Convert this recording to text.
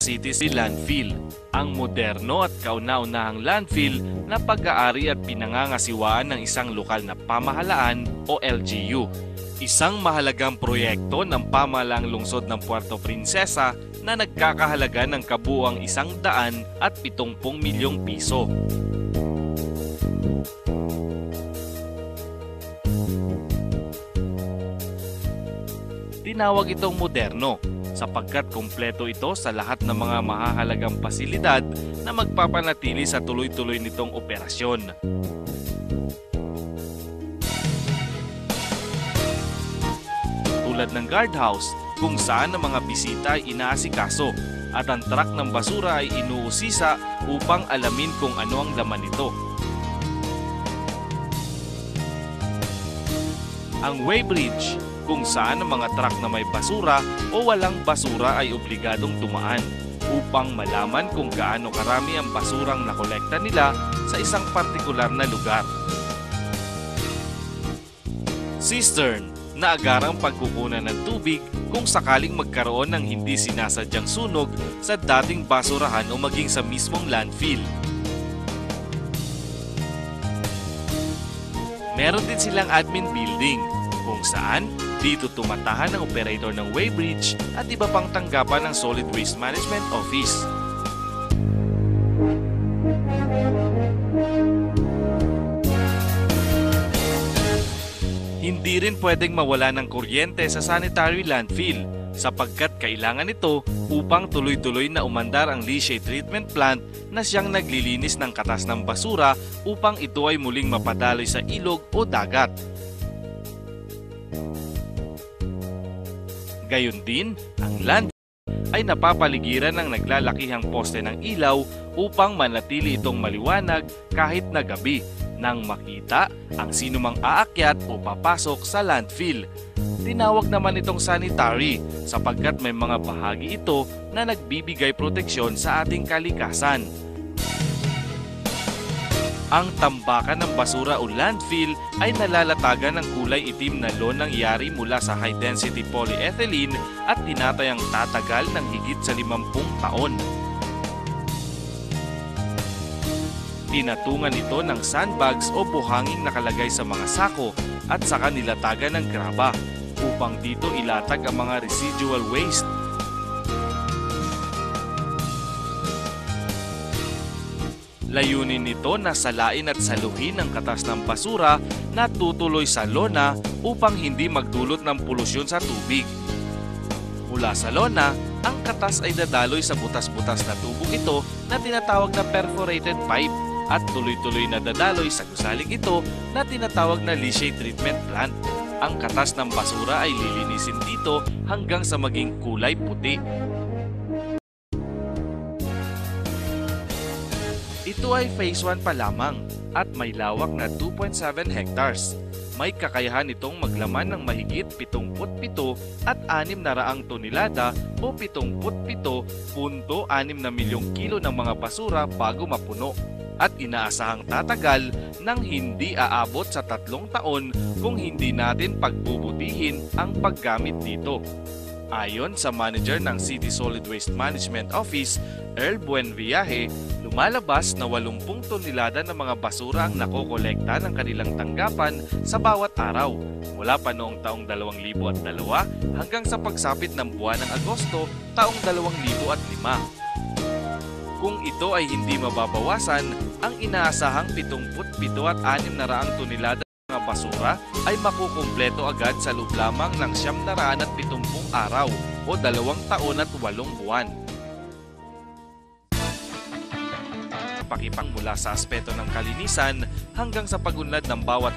City Landfill, ang moderno at kauna-unahang landfill na pag-aari at pinangangasiwaan ng isang lokal na pamahalaan o LGU. Isang mahalagang proyekto ng pamahalaang lungsod ng Puerto Princesa na nagkakahalaga ng kabuuang 170 milyong piso. Tinawag itong moderno sapagkat kumpleto ito sa lahat ng mga mahahalagang pasilidad na magpapanatili sa tuloy-tuloy nitong operasyon. Tulad ng guardhouse kung saan ang mga bisita ay inaasikaso at ang truck ng basura ay inuusisa upang alamin kung ano ang laman nito. Ang weighbridge kung saan ang mga truck na may basura o walang basura ay obligadong dumaan upang malaman kung gaano karami ang basurang nakolekta nila sa isang partikular na lugar. Cistern na agarang pagkukunan ng tubig kung sakaling magkaroon ng hindi sinasadyang sunog sa dating basurahan o maging sa mismong landfill. Meron din silang admin building kung saan dito tumatahan ang operator ng weighbridge at iba pang tanggapan ng Solid Waste Management Office. Hindi rin pwedeng mawala ng kuryente sa sanitary landfill sapagkat kailangan ito upang tuloy-tuloy na umandar ang leachate treatment plant na siyang naglilinis ng katas ng basura upang ito ay muling mapadaloy sa ilog o dagat. Gayon din, ang landfill ay napapaligiran ng naglalakihang poste ng ilaw upang manatili itong maliwanag kahit na gabi nang makita ang sinumang aakyat o papasok sa landfill. Tinawag naman itong sanitary sapagkat may mga bahagi ito na nagbibigay proteksyon sa ating kalikasan. Ang tambakan ng basura o landfill ay nalalatagan ng kulay itim na lonang yari mula sa high-density polyethylene at tinatayang tatagal ng higit sa 50 taon. Tinatungan ito ng sandbags o buhanging nakalagay sa mga sako at saka nilatagan ng graba upang dito ilatag ang mga residual waste. Layunin nito na salain at saluhin ang katas ng basura na tutuloy sa lona upang hindi magdulot ng polusyon sa tubig. Mula sa lona, ang katas ay dadaloy sa butas-butas na tubong ito na tinatawag na perforated pipe at tuloy-tuloy na dadaloy sa gusaling ito na tinatawag na leachate treatment plant. Ang katas ng basura ay lilinisin dito hanggang sa maging kulay puti. Ito ay phase 1 pa lamang at may lawak na 2.7 hectares. May kakayahan itong maglaman ng mahigit 77 at 600 tonelada o 77.6 na milyong kilo ng mga basura bago mapuno at inaasahang tatagal ng hindi aabot sa 3 taon kung hindi natin pagbubutihin ang paggamit dito. Ayon sa manager ng City Solid Waste Management Office, Earl Buenviaje, lumalabas na 80 tonelada ng mga basura ang nakokolekta ng kanilang tanggapan sa bawat araw mula pa noong taong 2002 hanggang sa pagsapit ng buwan ng Agosto taong 2005. Kung ito ay hindi mababawasan, ang inaasahang 77 at 600 tonelada ng mga basura ay makukumpleto agad sa loob lamang ng 970 araw o 2 taon at 8 buwan. Pakipang mula sa aspeto ng kalinisan hanggang sa pagunlad ng bawat